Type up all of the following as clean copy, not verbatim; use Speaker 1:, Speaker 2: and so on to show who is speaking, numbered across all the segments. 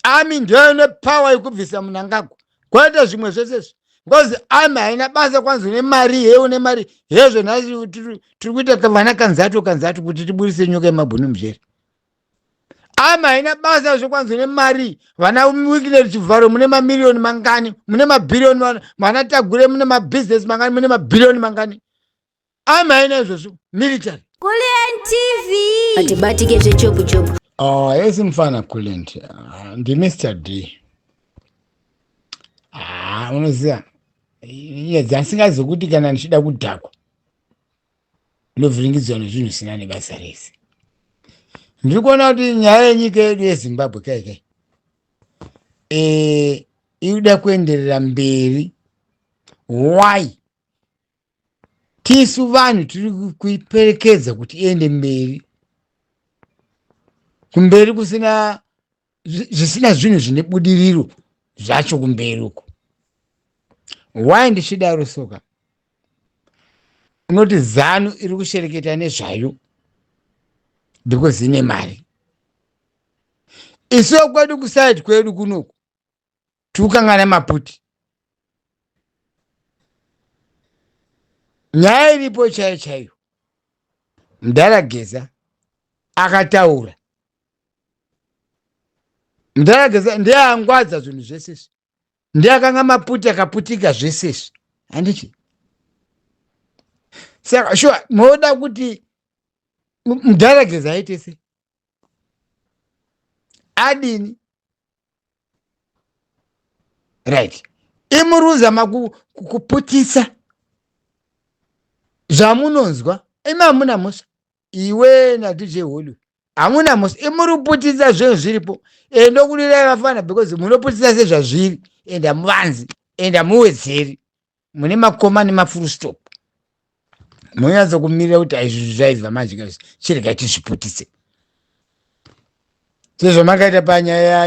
Speaker 1: Army ndio ine power yekubvisa Mnangagwa. Kwete zvimwe zvese. Because army haina basa kwanzi une mari une mari hezvo nhasi tiri kuita vana kanzatu kuti tiburise nyoka yemabhunu mujeri. Army haina basa zvokwanzi une mari vana weekend chivharo mune mamiliyoni mangani mune mabhiliyoni vana tagure mune mabusiness mangani mune mabhiliyoni mangani. Army haina izvozvo military.
Speaker 2: Kulen TV atibatike zvechobu.
Speaker 1: Yes mfana Kulen. Ndi Mr. D. Unoziva dzansingazi kuti kana ndichida kudhakwa ndovhiringidzwa nezvinhu zvisina nebasa rese. Ndiri kuona kuti nyaya yenyika yedu yeZimbabwe kai inoda kuenderera mberi. Why? Tisu vanhu tiri kuiperekedza kuti iende mberi. Kumberi kusina zvisina zvinhu zvine budiriro zvacho kumberi uko. Why ndichidaro soka? Unoti ZANU iri kushereketa nezvayo because ine mari. Iso kwedu kuside kwedu kunoku tukangana maputi. Nyaya iripo chaiyo. Mdarageza akataura. Mdarageza ndiye angwadza zvinhu zvese. Ndiye akanga maputi akaputika zvese. Handichi. Saka sure moda kuti Mdarageza aite se. Adini. Right. Imuruza kuputisa. Zvamunonzwa. Hamuna musa. Iwe na DJ Holu. Hamuna musa. Imuruputisa zvinhu zviripo. Ndokulira vafana because munoputisa sezvazviri. Enda muvanzi. Enda muwedzeri. Mune makoma nemafuru stop. Munyazo kumirira kuti aizvi zvaibva manje chirega tizviputise. Sezvo makaita panyaya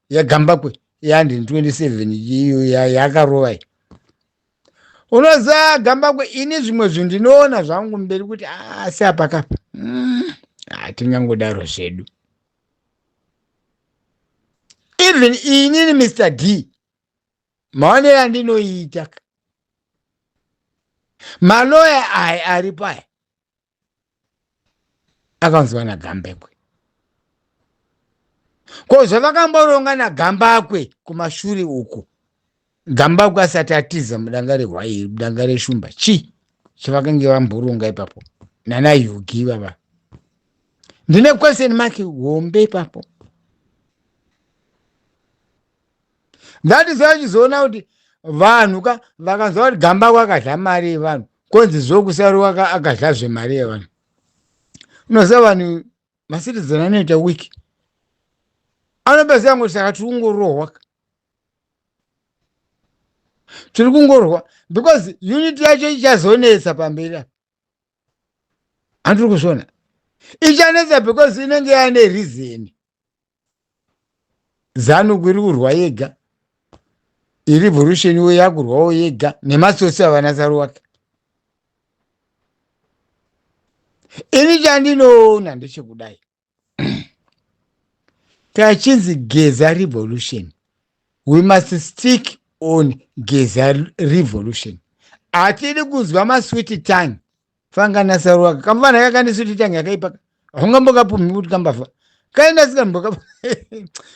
Speaker 1: yaGambakwe yandi 27 iyo yakarova. Unoziva Gambakwe ini zvimwe zvinhu ndinoona zvangu mberi kuti asi apa kapa. Tingangodaro zvedu. Even inini Mr. D. Maonera andinoita. Maloya ari paya. Akanzwa naGambakwe. Ko zvavakamboronga naGambakwe kumashure uko. Gambakwe asati atiza mudanga rehwai, mudanga reshumba. Chavakange vamboronga ipapo. Nana Yugi baba. Ndine question mark hombe ipapo. That is why chizoona kuti vanhu vakanzwa kuti Gambakwe akadla mari yevanhu. Konzi zvokusaruwa akadla zvemari yevanhu. Unoziva vanhu macitizen anoita wiki. Anopesa kuti saka tiri kungorohwa. Tiri kungorohwa because unity yacho ichazonetsa pamberi. Andiri kuzviona. Ichanetsa because inenge yane reason. ZANU iri kurwa yega. Revolution yakurwawo yega nemasosi avanasaruwaka. Ini chandinoona ndechekudai. Tachinzi Geza revolution. We must stick on Geza revolution. Atiri kuzwa masweet tongue. Fanga nasaruwaka. Kamfana yakani sweet tongue yakaipaka. Hungamboka pumi kuti kambafa. Kaenda sika mboka.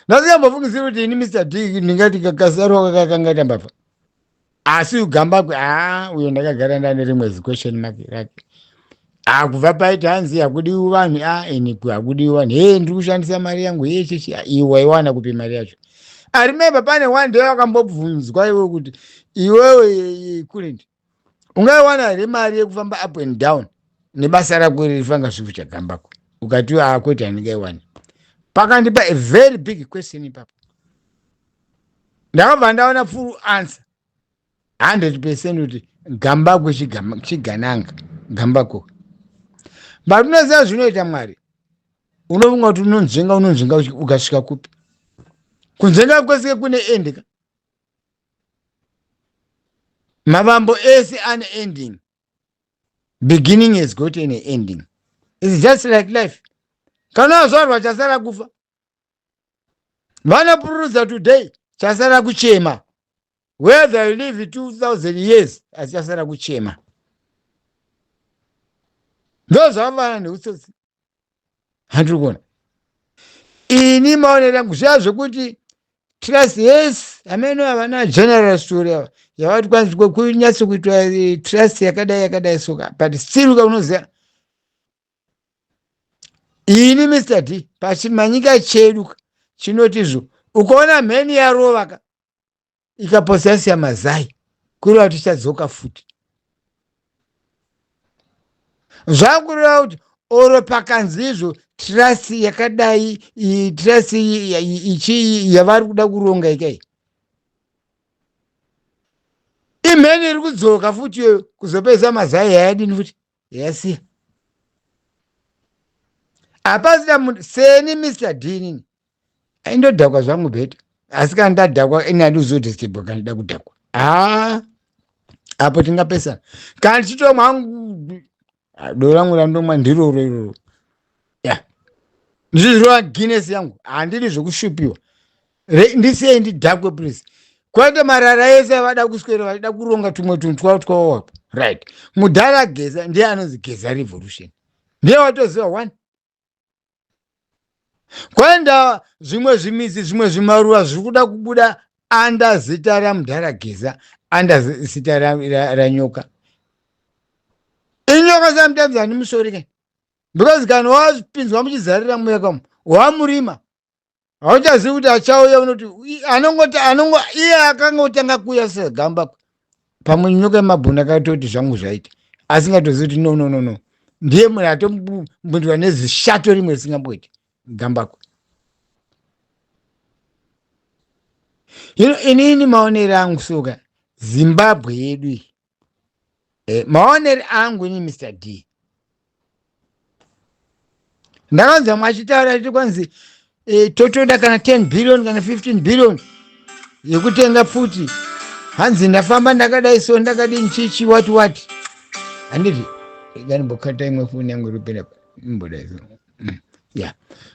Speaker 1: Nasiya mbofungisira kuti ini Mr. D ndingati kakasaruwaka kakangata mbafa. Asi Gambakwe uyo ndakagara ndane rimwe question mark rake. Kubva paita hanzi hakudiwi vanhu eniku hakudiwi vanhu ndiri kushandisa mari yangu yeshe iwe waiwana kupi mari yacho. I remember pane one day wakambobvunzwa iwe kuti iwewe Kulen ungaiwana here mari yekufamba up and down nebasa rako ririfanga zvipo chaGambakwe ukati kwete handingaiwana. Pakandipa a very big question ipapo. Ndakabva ndaona full answer 100% kuti Gambakwe chigananga Gambakwe. But unoziva zvinoita Mwari. Unofunga kuti unonzvenga ukasvika kupi. Kunzvenga kwese kune endika. Mavambo ese ane ending. Beginning has got an ending. It's just like life. Kana wazvarwa chasara kufa. vanopururudza today chasara kuchema, whether you live 2000 years asi chasara kuchema. Ndo zvavana neutsotsi. Handiri kuona ini maonero yangu zvaa zvokuti trust, yes, ameno havana general story ava yavati kwanzi kunyatso kuitwa trust yakadai soka, but still ukaunoziva ini Mr. D pachimanyika chedu chinotizvo ukaona mheni yarovaka ikaposasiya mazai kureva kuti ichadzoka futi. Zvakureva kuti oro pakanzi izvo trust yakadai trust ichi yavari kuda kuronga ikai imheni iri kudzoka futi yoyo kuzopedza mazai yayadini futi yasiya. Hapasina munhu seni Mr. D nini aindodhakwa zvangu bheta, asi kana ndadhakwa ini handizodhesitebwa kana ndida kudhakwa. Apo tingapesana kana tichitomwa hangu doro rangu randomwa ndiroro iroro ndizvirova Guinness yangu, handiri zvokushupiwa. Ndisei ndidhakwe please. Kwete marara ese avada kuswera vachida kuronga tumwe tunhu twawapo right. Mudhara Geza ndiye anonzi Geza Revolution, ndiye watoziva one. Kwenda zvimwe zvimizi zvimwe zvimaruva zviri kuda kubuda anda zita ramudhara Geza, anda zita ranyoka. Inyoka sometimes handimusori kai, because kana wapinzwa muchizarira muya kamo wamurima hauchazivi kuti achauya unoti iye akanga utanga kuuya segamba pamwe nyoka yemabhuni akatoti zvangu zvaita asingatozivi kuti no ndiye munhu atombundwa nezishato rimwe risingamboiti gambako. Inini maonero angu soka Zimbabwe yedu iyi, maonero angu ini Mr. D ndakanzwa mwachitaura kuti kwanzi totoda kana 10 billion kana 15 billion yekutenga pfuti. Hanzi ndafamba ndakadai so ndakadini chichi wati handiti ganimbokata imwe foni yangu iripera imbodai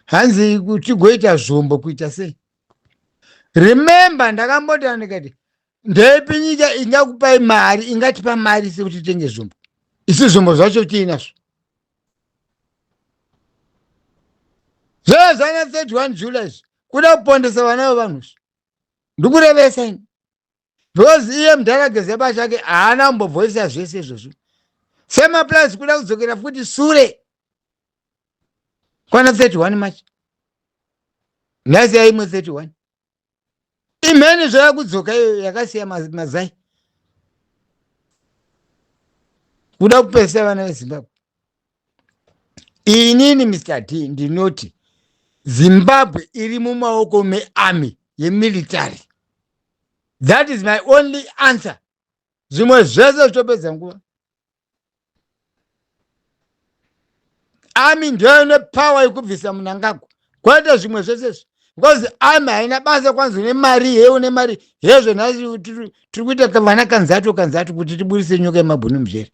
Speaker 1: hanzi tigoita zvombo kuita sei. Remember ndakambota ndikati ndeipi nyika ingakupai mari ingatipa mari sekuti titenge zvombo, isi zvombo zvacho tiinazvo zvezvana 31 July kuda kupondesa vana vevanhu ndikurevesa ini, because iye mudhara Geza pachake haana kumbobvosisa zvese izvozvo. Semaplus kuda kudzokera futi sure kwana 31 March nhasi yaimwe 31 imheni zvaya kudzoka iyo yakasiya mazai kuda kupesa vana veZimbabwe. Inini Mr. D ndinoti Zimbabwe iri mumaoko mearmy yemilitary. That is my only answer. Zvimwe zvese zvitopedza nguva. Army ndiyo ine power yekubvisa Mnangagwa, kwete zvimwe zvese, because army haina basa kwanzi nemari une mari hezvo nhasi tiri kuita vana kanzatu kuti tiburise nyoka yemabhuni mujeri.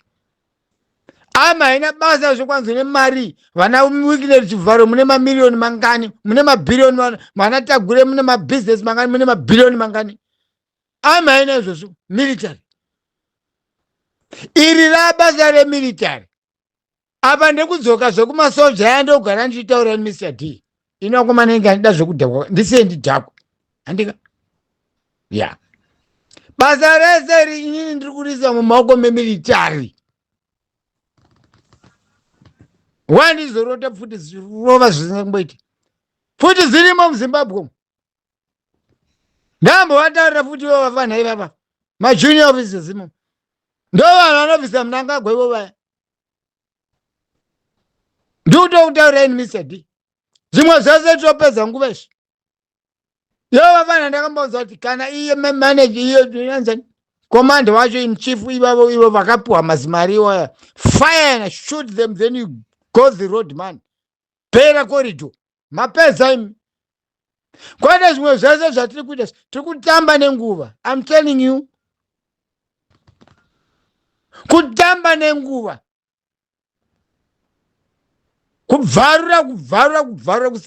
Speaker 1: Army haina basa zvokwanzi nemari vana wikile chivharo mune mamiliyoni mangani, mune mabhiliyoni vana Tagure mune mabusiness mangani, mune mabhiliyoni mangani. Army haina izvozvo, military iri rabasa remilitary. Apa ndekudzoka zvekumasoja yandogara ndichitaura Mr. D inokumanenge handida zvokudhakwa ndisiye ndidhakwa handika basa rese inini ndiri kurisa mumaoko memilitary. Wandizorota pfuti zvirova zvisingamboiti pfuti zirimo muZimbabwe ndambovataurira futi ivo vafana ivava majunior officers imo ndo vanhu vanobvisa Mnangagwa ivo vaya. Ndikutaurira ini Mr. D zvimwe zvese topedza nguva izvi. Ivo vafana ndakamboudza kuti kana iye manager iyo commander wacho in chief ivo vakapiwa mazimari iwaya, fire and shoot them, then you go the road man, pera corridor mapedza imi. Kwete zvimwe zvese zvatiri kuita tiri kutamba nenguva. I'm telling you, kutamba nenguva, kubvarura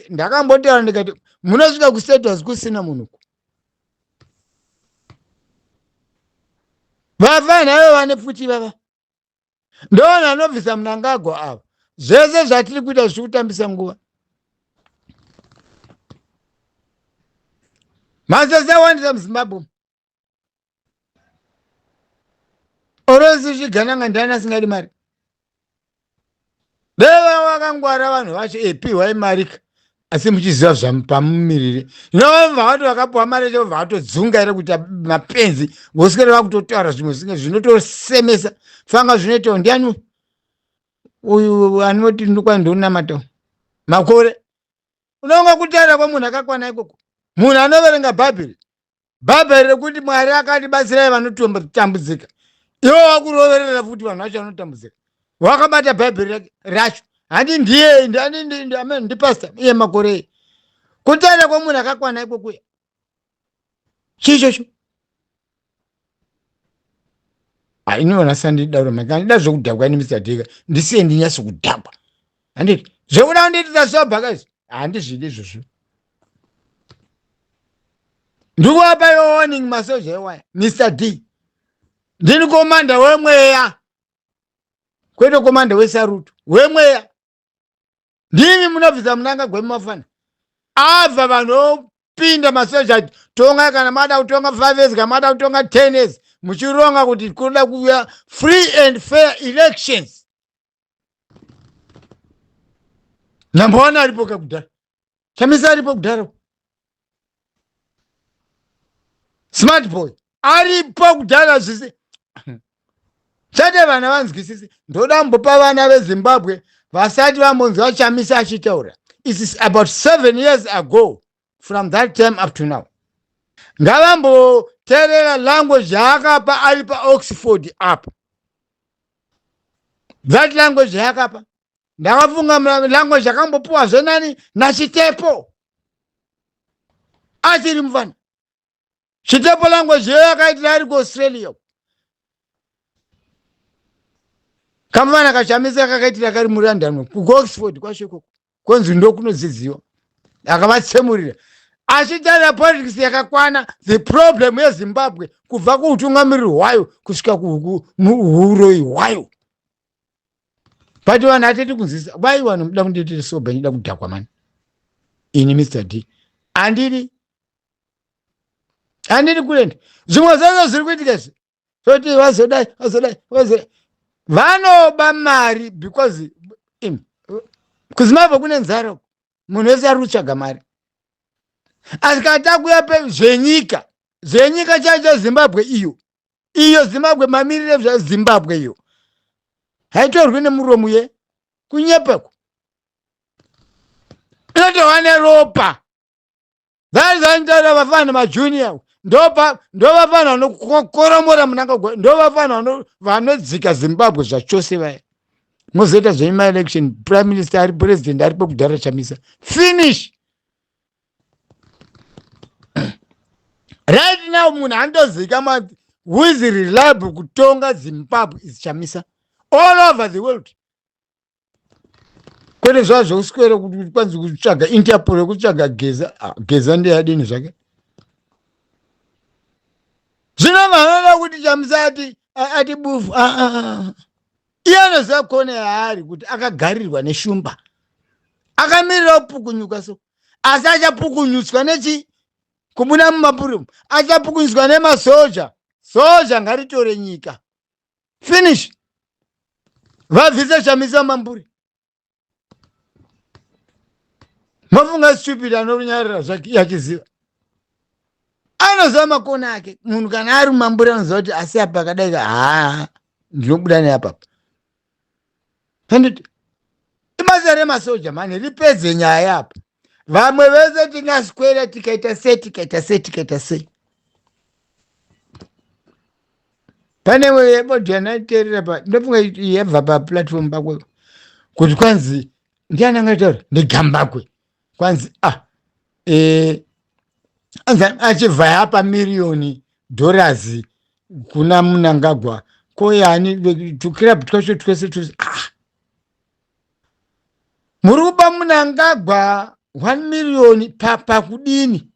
Speaker 1: ndakambotaura ndikati Munosvika kustate house kusina munhu. Vafana vo vane pfuti vava. Ndona anobvisa Mnangagwa ava. Zvese zvatiri kuita zviri kutambisa nguva. Masasa wandisa muZimbabwe. Orosi chigananga ndana singadi mari. Deva wakangwara vanhu vacho epiwa marika. Asi muchiziva zvamupamumirire. Ndinova vato vakapuwa mari cho vatodzunga ere kuti mapenzi voswera vakutotaura zvimwe zvinge zvinotosemesa. Fanga zvinoita ndiani uyu anoti ndikwa ndonamata. Makore. Unonga kutaura kwemunhu akakwana ikoko. Munhu anoverenga Bhabhiri. Bhabhiri rekuti Mwari akatibatsirai vanotambudzika. Iwo wakuroverera futi vanhu vacho vanotambudzika. Wakabata Bhabhiri racho. Handi ndiye ndi pastor iye makore. Kutaura kwemunhu akakwana ikoko. Chicho. Inoona sandi dauro makanda zvokudhabwa ni Mr. Dika. Ndisiye ndinyase kudhabwa. Handiti zvokuda nditi sobhakazi. Handizvidi izvozvo. Ndikuwapa warning masoja ewaya. Mr. D. Ndini komanda wemweya. Kwete komanda wesarutu. Wemweya. Ndini munobvisa Mnangagwa mumafana. Abva vanopinda masoja tonga kana mada kutonga 5 years kana mada kutonga 10 years. Muchironga kuti kuda kuya free and fair elections. Nambona alipo kakudara. Chamisa alipo kudara. Smart boy. Aripo kudara zvise. Chate vana vanzwisisi. Ndoda mbopa vana veZimbabwe vasati vambonzi vachamisa achitaura. It is about 7 years ago from that time up to now. Ngavambo terera language yakapa alipa Oxford up. That language yakapa. Ndakafunga language yakambopuwa zvenani naChitepo. Achiri mfana. Chitepo language yakaitira ari kuAustralia. Kamwana kachamisa kakaitira kari muLondon ku Oxford kwashoko. Konzi ndokunodzidziwa. Akavatsemurira. Achitaura politics yakakwana the problem yeZimbabwe kubva kuutungamiriri hwayo kusvika kuhuroi hwayo. Pati vanhu ateti kunzisa. Why vanhu muda kunditiri soba ndida kudhakwa mani. Ini Mr. D. Andiri kulenda. Zvimwe zvazo zviri kuitika izvi. Soti vazodai. Vanoba mari because kuZimbabwe kune nzara. Munhu wese ari kutsvaga mari. Asikata kuya zvenyika. Zvenyika chacho Zimbabwe iyo. Iyo Zimbabwe mamirire zva Zimbabwe iyo. Haitorwi nemuromo ye kunyepeko. Inotowane ropa. Vazanjara vafana majunior. Ndo vafana vanokoromora Mnangagwa. Ndo vafana vanodzika Zimbabwe zvachose vaya. Mozoita zvema election prime minister ari president ari pokudhara chamisa. Finish. Right now munhu andozika who is reliable kutonga Zimbabwe is chamisa. All over the world. Kwete zvazvo uswere kuti kwanzi kutsvaga Interpol kutsvaga Geza ndiye adini zvake. Zvinovanoda kuti chamisa ati bufu. Iye anoziva kone yaari kuti akagarirwa neshumba. Akamirira kupukunyuka so. Asi achapukunyutswa nechi? Kubuda mumapurimu. Achapukunyutswa nemasoja. Soja ngaritore nyika. Finish. Vabvise chamisa mamburi. Mafunga stupid anonyarira zvake yachiziva. Anoziva makona ake. Munhu kana ari mamburi anoziva kuti asi apa akadai ndinobuda neapa. Handiti. Ibasa remasoja mani ripedze nyaya apa. Vamwe vese tingaswera tikaita se. Pane webodya naiterera pa ndofunga yebva pa platform pakwe kuti kwanzi ndiani angataura negambakwe kwanzi achibva yapa million dollars kuna Mnangagwa koyani tukira twese muri kupa Mnangagwa 1 million pakudini.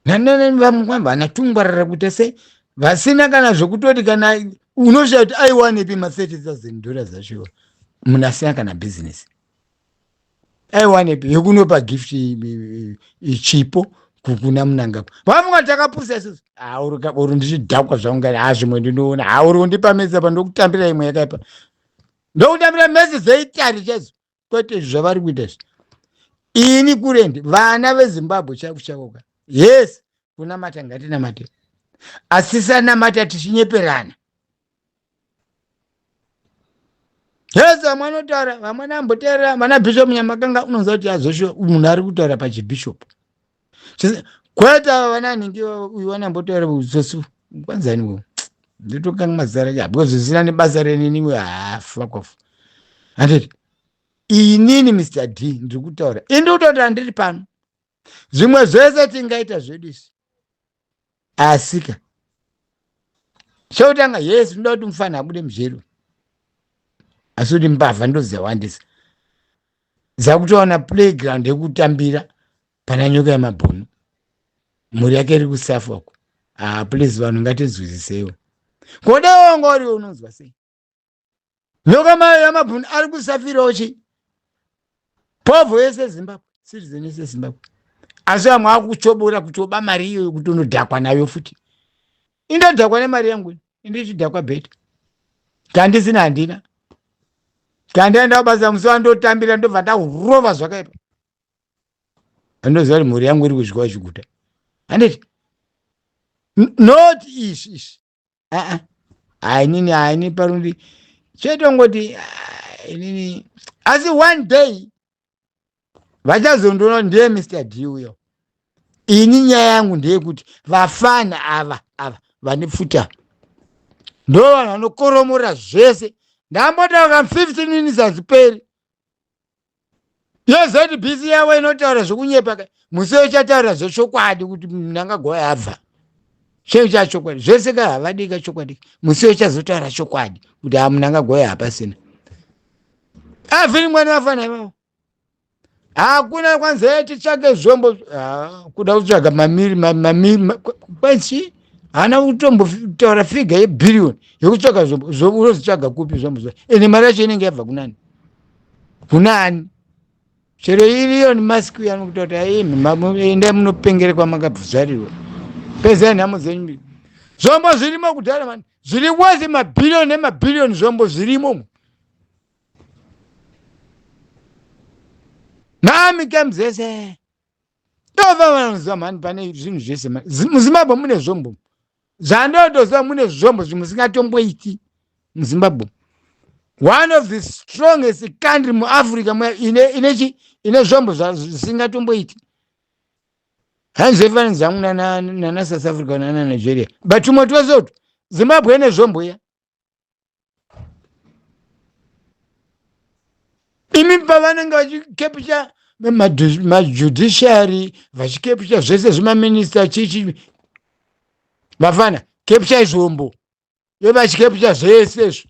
Speaker 1: Nanene vamwamba anatungwarara kuti se vasina kana zvokutoti kana unoshaye kuti aiwanepi $30,000 acho munasina kana business. Aiwanepi yekunopa gift chipo kukuna munangapo. Vamunga takapusa isusu. Uri ndichidhakwa zvangu ngari zvimwe ndinoona. Uri undipa mezi apa ndokutambira imwe yakaipa. Ndokutambira mezi zeitari chezo. Kwete zvavari kuita izvi. Ini kurendi vana veZimbabwe chakuchakoka. Yes, kunamata ngatinamate. Asisanamata tichinyeperana. Yes, amanotaura, vamwana amboteerera, mana bishop Nyamakanga unonzwa kuti azosho munhu ari kutaura pachibishop. Kweta vananingi uyu vanambotaura usosu. Kwanzani wo. Nditokanga mazara ya because zvisina nebasa renini fuck off. Anditi inini Mr. D ndiri kutaura. Indikutaura ndiri pano. Zvimwe zvese tingaita zvedu isi. Asika. Shotanga yes ndoda kuti mufana abude muzvero. Asi kuti mbavha ndozawandisa. Zakutoona playground yekutambira pana nyoka yamabhunu. Muri yake iri kusafa uko. Please vanhu ngatizwisisewo. Kodewo ngori unonzwa sei. Nyoka yamabhunu ari kusafirawo chi. Povo yese Zimbabwe, citizen yese Zimbabwe. Asi amwe akuchobora kutoba mari iyo kuti unodhakwa nayo futi. Indodhakwa nemari yangu, indichidhakwa bheta. Kandi sina handina. Kandi enda basa musi ndotambira ndobva ndahurova zvakaipa. Andoziva kuti mhuri yangu iri kudyiwa chiguta. Handiti not ishi. Hainini parundi. Chetongoti inini asi one day vachazondoona ndiye Mr. D uyo. Ini nyaya yangu ndeyekuti vafana ava vane pfuta ndo vanhu vanokoromora zvese. Ndambotaura 15 minutes hazviperi. Yozoti bhizi yavo inotaura zvokunyepa. Musi uchataura zvechokwadi kuti munangagwa abva. Chenyu chachokwadi. Zvese ka havadi kachokwadi. Musi uchazotaura chokwadi kuti munangagwa hapasina. Avhiri mwana vafana ivavo. Hakuna kwanza tichake zvombo kuda kutsvaga mamiri kwenzi hana kutombotaura figa yebhiriyoni yekutsvaga zvombo unozotsvaga kupi zvombo ene mari yacho inenge yabva kunani chero iriyo nemasiki anokuti enda munopengere kwamakabvuzarirwa pezai nhamo dzenyu zvombo zvirimo kudhara mani zviri wose mabhiriyoni nemabhiriyoni zvombo zvirimo. Nami kemzese. Tova vanozwa mani pane zvinhu zvese mani. MuZimbabwe mune zvombo. Zvandotoziva mune zvombo zvimusingatomboiti muZimbabwe. One of the strongest country muAfrica ine zvombo zvisingatomboiti. Hanzefani zangu na South Africa na Nigeria. But tumotwezoto Zimbabwe ine zvombo ya. Imi pavanenge vachikepisha majudiciary vachikepisha zvese zvimaminista chichi vafana kepisha zvombo vachikepisha zvese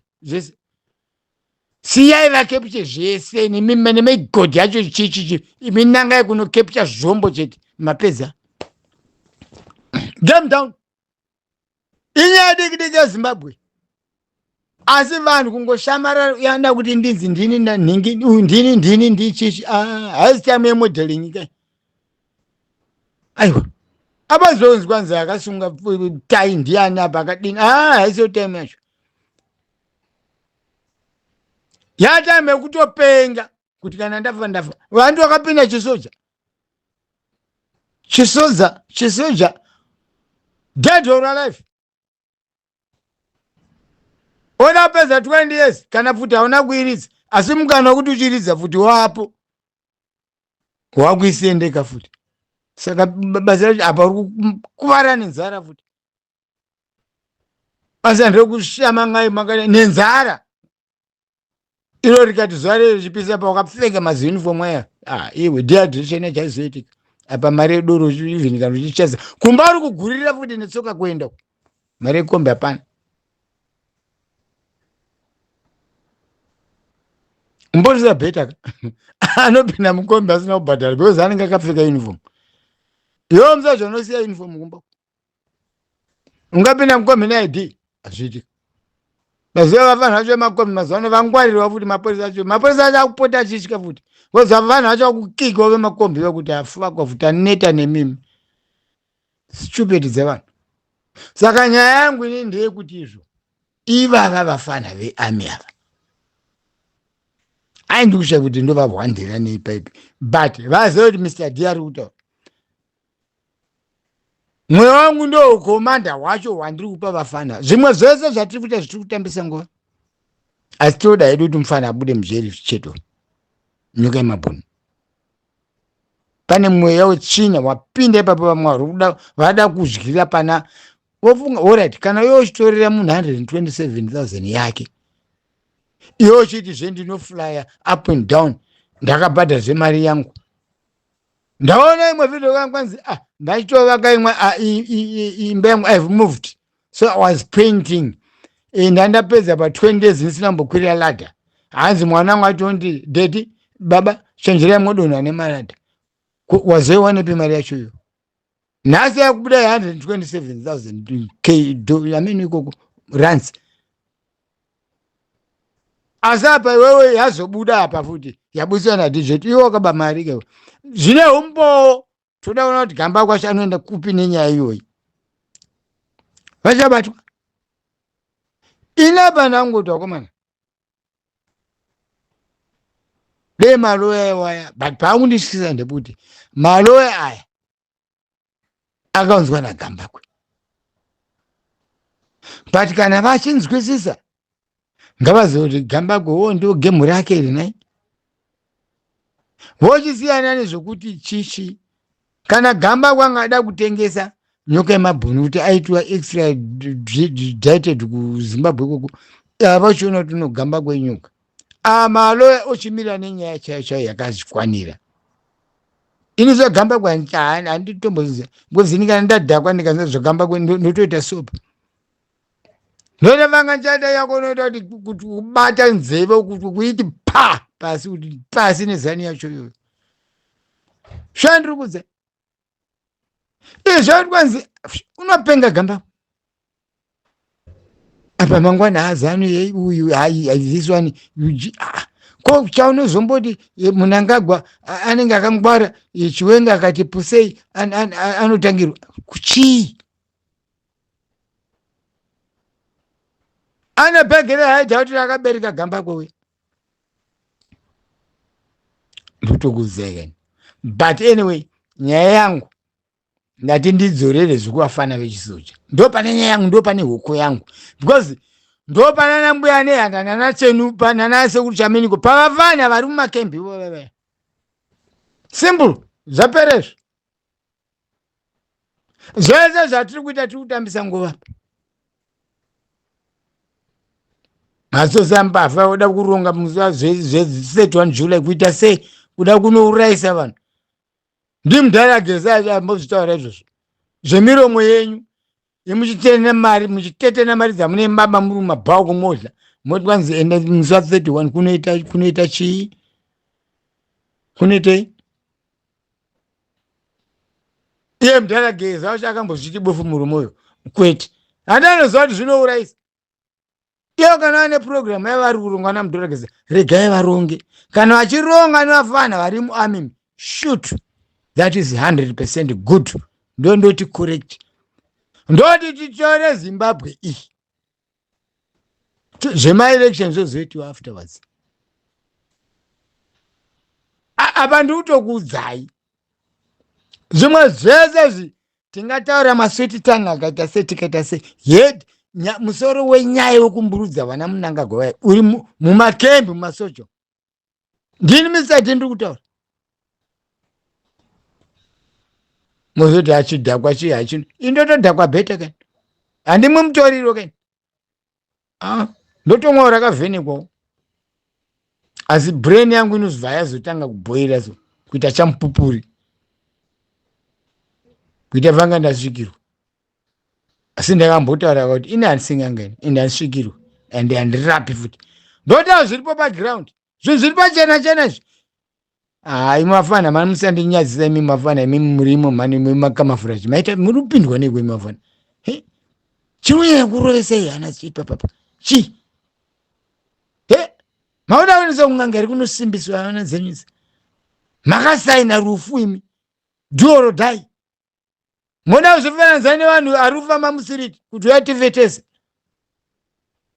Speaker 1: siyai vakepishe zvese nemigodhi yacho chichichi imi nangai kunokepisha zvombo chete mapedza game down inyaya diki yaZimbabwe. Asi vanhu kungoshamara yanda kuti ndinzi ndini ndini ndichichi haisitame yemodeling kai. Aiwa. Abazonzwa nza akasunga tai ndiani apa akadini. Haisiyo time yacho. Yatime kutopenga kuti kana ndafa. Vantu vakapinda chisoja. Chisoja. Dead or alive. Ona pesa 20 years kana futi hauna kuiridza asi mukana wekuti uchiridza futi wapo wakuisendeka futi saka basa racho apa uri kuvara nenzara futi basa nderekushama ngai makane nenzara iro rikati zuva rero richipisa pa wakapfeka mazuniform aya iwe dehydration yachazoitika apa mari yedoro even kana uchichaza kumba uri kugurira futi netsoka kuenda mari yekombe hapana. Mborisa bheta anopinda mukombi asina kubhadhara because anenge akapfeka uniform. Iwo musacho unosiya uniform kumba. Ungapinda mukombi neID azviitiki. Mazuva vanhu vacho makombi mazuva ano vangwarirwa futi maporisa acho. Maporisa acho akupota achitya futi. Because vanhu vacho vakukika vemakombi vekuti afakwa futi aneta nemimi. Stupid dzevanhu. Saka nyaya yangu ini ndeyekuti izvo ivava vafana vearmy ava aindikusha kuti ndovahwandira neipipe but vazive kuti Mr. D ari kutaura mwoyo wangu ndo ukomanda hwacho hwandiri kupa vafana. Zvimwe zvese zvatiri kuita zvitiri kutambisa nguva asi tinoda hedu kuti mufana abude mujeri cheto nyika yemabhunu. Pane mweya wetsvina wapinda ipapo vamwe vada kudyira pana wofunga alright kana yochitorera munhu 127,000 yake iwo chiti zvendinoflya up and down ndakabhadha zvemari yangu. Ndaona imwe video yangu kwanzi ndachitovaka imwe imba yangu I've moved so I was painting ndandapedza pa 20 days ndisina mbokwira ladder. Hanzi mwana wangu atondi daddy baba chenjerai modonha nemaladha. Wazoiwanepi mari yacho iyo? Nhasi yakubuda 127,000 I mean ikoko rands. Asi apa iwewe yazobuda apa futi yabudiswa naDJ iwo wakaba mari ke. Zvine umbo toda kuona kuti gamba kwacho anoenda kupi nenyaya iyoyi. Vachabatwa. Inapa ndangoti wakomana. De maloya waya but paakundisisa ndekuti maloya aya akaunzwa nagamba kwe. But kana vachinzwisisa ngavazive kuti gamba kwewo ndio gemu rake iri nai. Vochisiyana nezvokuti chichi kana gamba kwangada kutengesa nyoka yemabhunu kuti aitwa extradited kuZimbabwe koko vachiona kuti gamba kwenyoka maloya ochimira nenyaya chayo chayo yakazvikwanira. Ini gamba kwanchana handitombozviziva because kana ndadhakwa ndikanzwa zvegamba ndotoita sopa. Ndoda vanga nchada yako noita kuti kubata nzeve kuti kuiti pa pasi kuti pasi nezani yacho iyoyo. Shandiri kudza. Izvo kwanzi unopenga gamba. Apa mangwana hazani uyu this one ko chaunozomboti Mnangagwa anenge akamugwara Chiwenga akati pusei anotangirwa kuchii. Anapegere haita kuti akabereka gamba kwewe. Ndotokuzeka. But anyway, nyaya yangu ndati ndidzorere zvekuvafana vechisoja. Ndo pane nyaya yangu, ndo pane hoko yangu. Because ndo panana mbuya nehanda nanachenu panana sekuru chaminiko pavafana vari mumakembi ivo. Simple. Zvaperezvo. Zvese zvatiri kuita tiri kutambisa nguva. Masosa mbavha oda kuronga muzuva zve31 July kuita sei kuda kunourayisa vanhu. Ndimudhara geza ambozvitaura izvozvo. Zvemiromo yenyu yemuchitene mari muchitete mari dzamune baba muri mumabhauko modla moti kwanzi ende muzuva 31 kunoita chii? Kunoitei? Iye mudhara geza wacho akambozviti bofu muromoyo kwete. Handanoziva kuti zvinourayisa. Iyo kana ane program yavari kuronga namudhara geza regai varonge. Kana vachironga nevafana vari muarmy shoot. That is 100% good. Ndoti correct. Ndoti tichore Zimbabwe iyi. Zvema-elections zvozoitiwa afterwards. Apa ndikutokuudzai. Zvimwe zvese tingataura maswiti tanga akaita sei tikaita sei. Yet musoro wenyaya yokumburudza vana Mnangagwa uri mumakembi mumasocho. Ndini misati ndiri kutaura. Muzoti achidhakwa chii hachino. Indotodhakwa bheta kani. Handimwe mutoriro kani. Ndotomwawo rakavhenekwawo. Asi brain yangu inozva yazotanga kubhoira so kuita chamupupuri. Kuita vanga ndasvikirwa. Asi ndakambotaura kuti ine handisingangani ende handisvikirwa ende handirapi futi. Ndotaura zviripo paground. zviri pachena hai mafana mani musandinyadzisa imi mafana imi murimo mani makamafurachi maita muri kupindwa nekwe mafana chiunyanya kurovesei hana chipa papa chi mauda kunisa kunganga iri kunosimbiswa hana dzenyuzi makasaina rufu imi duoro dai moda kuzofananisa nevanhu ari kufamba musiriti kuti uyatifetese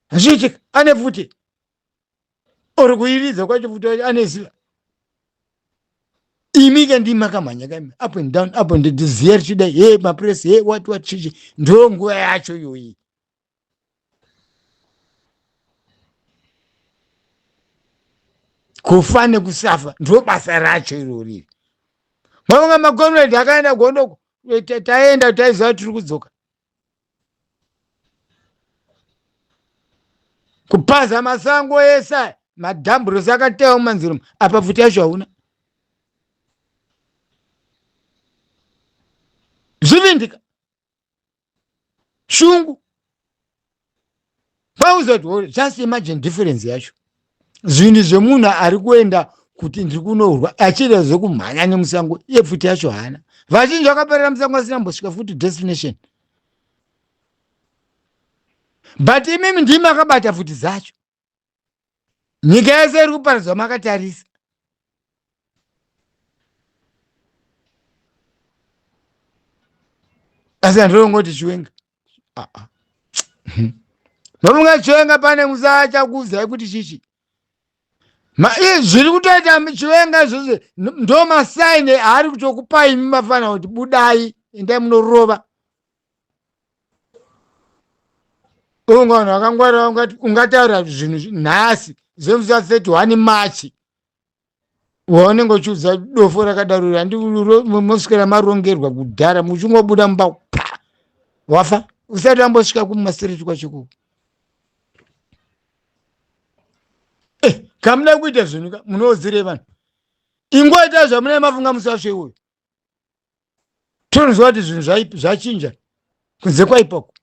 Speaker 1: azviitika ane bvute uri kuiridza kwacho bvute ane ziva imi ke ndimi makamhanya kaimi up and down up and down ziya richidai mapresi what chichi ndo nguva yacho iyoyi kufa nekusafa ndo basa racho irori mavonga magonredi akaenda gondoko taenda taiziva tiri kudzoka kupaza masango esa madhamburosi akatewa mumanziro apa bvute yacho hauna zvivindika shungu pauzoti just imagine difference yacho zvinhu zvemunhu ari kuenda kuti ndiri kunorwa achida zvekumhanya nemusango iye bvute yacho haana vazhinji vakaperera musango asina mbosvika futi destination but imimi ndimi akabata futi dzacho nyika yese iri kuparadzwa makatarisa asi andorongoti chiwenga vamunga chiwenga pane musachakuzai kuti chichi zviri kutoita chiwenga izvozvo ndo masaini ari kutokupai imi mafana kuti budai endai munorova unga vanhu vakangwarira ungataura zvinhu nhasi zemusa 31 machi waunenge uchiudza dofo rakadarura andimosvikira marongerwa kudhara muchingobuda mumba wafa usati ambosvika kumasiriti kwachikuku kamuda kuita zvinhu munodzire vanhu ingoita zvamuna mafunga musasve uyu tonoziva kuti zvinhu zvachinja kunze kwaipoko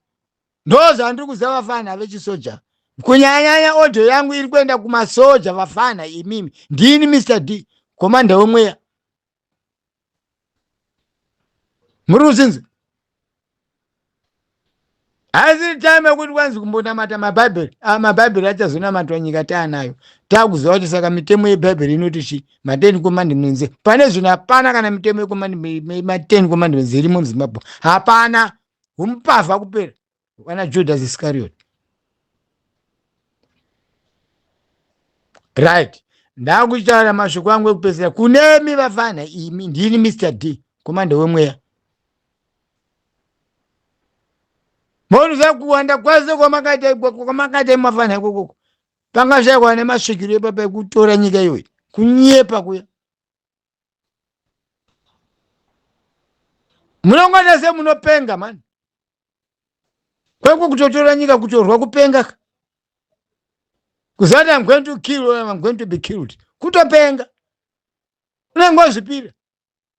Speaker 1: ndo zvandiri kuziva vafana vechisoja kunyanyanya odho yangu iri kuenda kumasoja vafana imimi ndini Mr. D komanda wemweya muri kuzinzi asi time yekuti kwanzi kumbonamata mabhaibheri achazonamatwa nyika taanayo takuziva kuti saka mitemo yebhaibheri inoti chi ma10 commandments pane zvinhu hapana kana mitemo ma10 commandments irimo muzimbabwe hapana humupavha kupera wana Judas Iscariot right ndakuchitaura mashoko angu ekupedzisira kunemi vafana imi ndini Mr. D komanda wemweya monuza kuwanda kwazo kwamakaita mafana ikokoko pangashaikwa nemasvikiro epapa ekutora nyika iyoyi kunyepa kuya munongota semunopenga mani kweko kutotora nyika kutorwa kupenga kuzati I'm going to kill or I'm going to be killed kutopenga unenge wozvipira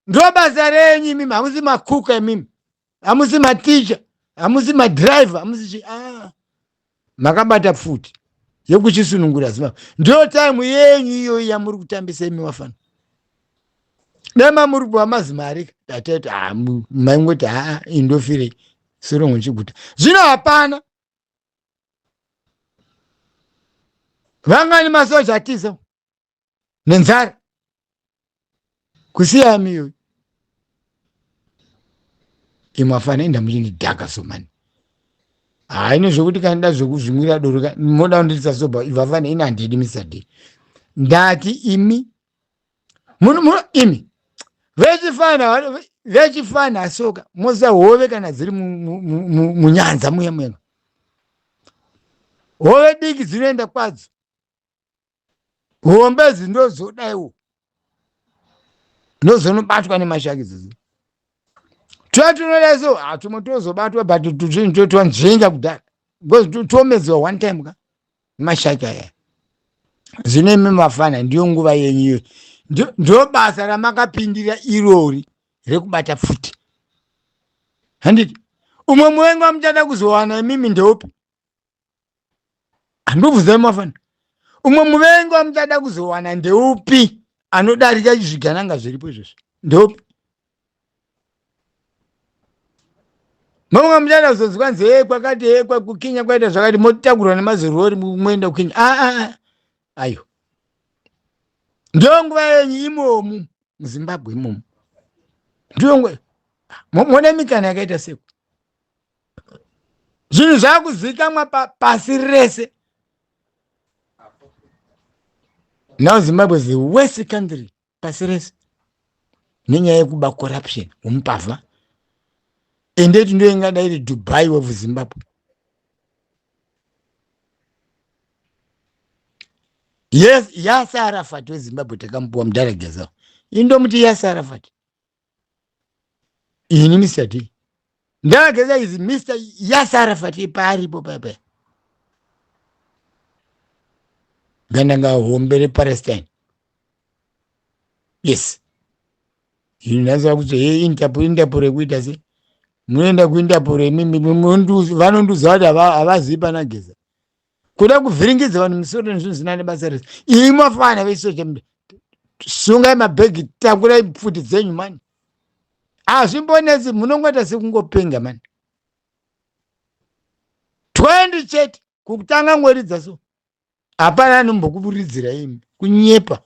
Speaker 1: ndo basa renyu imimi hamusi makuka imimi hamusi maticha hamusi madriver hamusi makabata futi yekuchisunungura zimbabwe ndo time yenyu iyoyi yamuri kutambisa imi wafana nema muri kuwa mazimarika tatati maingoti indofirei sorongo nchiguta zvino hapana vangani masoja atiza nenzara kusiya miyo imafana enda muchinidhaka somani haino zvokuti kanida zvokuzvimwira doro moda kunditsa soba ivafana ina handidi Mr. D ndati imi imi vechifana soka mosa hove kana dziri munyanza muya hove diki dzinoenda kwadzo hombezi ndozodaiwo ndozonobatwa nemashakidzisi twatunodaso tumotozobatwa but twanzvenga kudhara because tuomedziwa one time ka mashaki aya zvino imi mafana ndiyo nguva yenyu ndo basa ramakapindira irori rekubata futi handiti umwe mwenga muchada kuzowana imimi ndeupi handobvuzai mafana umwe muvengi wamuchada kuzowana ndeupi anodarika zvigananga zviripo izvozvo? Ndeupi? Mumwe muchada kuzonzwa nzi kwakati kukinya kwaita zvakati motakurwa nemazorori muenda kukinya. Ayo ndiyo nguva yenyu imomu muZimbabwe imomu. Ndiyo nguva mone mikana yakaita seko. Zvinhu zvakuzivikanwa pasi rese. Now Zimbabwe is the worst country pasi rese nenyaya yekuba corruption umupavha. Endeti ndio ingada iri Dubai of Zimbabwe. Yes, Yasser Arafat weZimbabwe takampuwa mudarageza. Indomuti Yasser Arafat. Ini Mr. D. Ndarageza is Mr. Yasser Arafat paripo papa. Gandanga hombere Palestine. Yes. Inaza kuti Interpol kuita se. Muenda kuInterpol vanonduza kuti avazivi panageza. Kuda kuvhiringidza vanhu musoro nezvinhu zvisina nebasa rese. Imi mafana vesoja sungai mabhegi takurai pfuti dzenyu mani. Hazvimbonetsi munongoita sekungopenga mani. 20 chete kutanga ngoridza so. Hapana anombokuvuridzira imi kunyepa.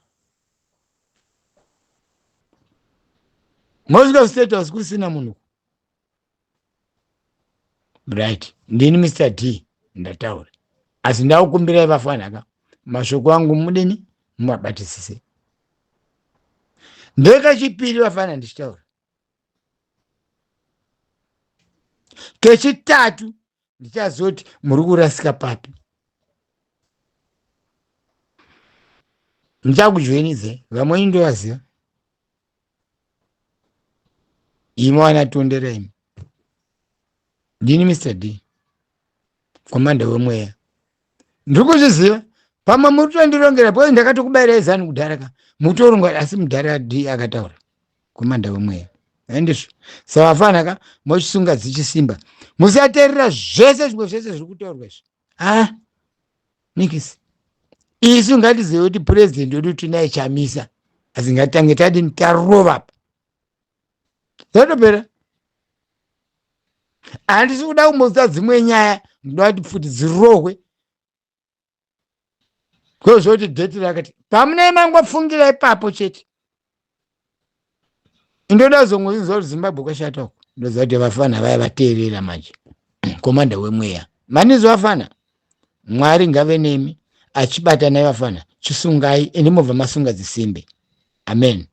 Speaker 1: Moscow State House kusina munhu. Right. Ndini Mr. D ndataura. Asi ndaukumbirai vafanaka. Mashoko angu mudini mumabatisise. Ndekechipiri vafana ndichitaura. Kechitatu ndichazoti muri kurasika papi. Ndichakujoinidze vamweni ndovaziva. Imi wanatondera imi. Ndini Mr. D komanda wemweya. Ndikuzviziva pamwe muri kutondirongera porque ndakatokubayirai zano kudharaka mutorongwa asi mudhara D akataura komanda wemweya. Handizvo savafanaka mochisunga dzichisimba musateerera zvese zvimwe zvese zviri kutaurwa izvi. Nikisi isu ngatizive kuti purezidendi wedu tinaye chamisa asi ngatitange tadini tarova zatopera. Handisi kuda kumbodza dzimwe nyaya ndoda kuti pfuti dzirohwe kwezvoti dheti rakati pamune mangofungira ipapo chete. Indoda kuzongozvinzwa kuti Zimbabwe kwashata uko ndoziva kuti vafana vaya vateerera manje komanda wemweya manizvo vafana. Mwari ngave nemi achibata naye vafana chisungai ende mobva masunga dzisimbe. Amen.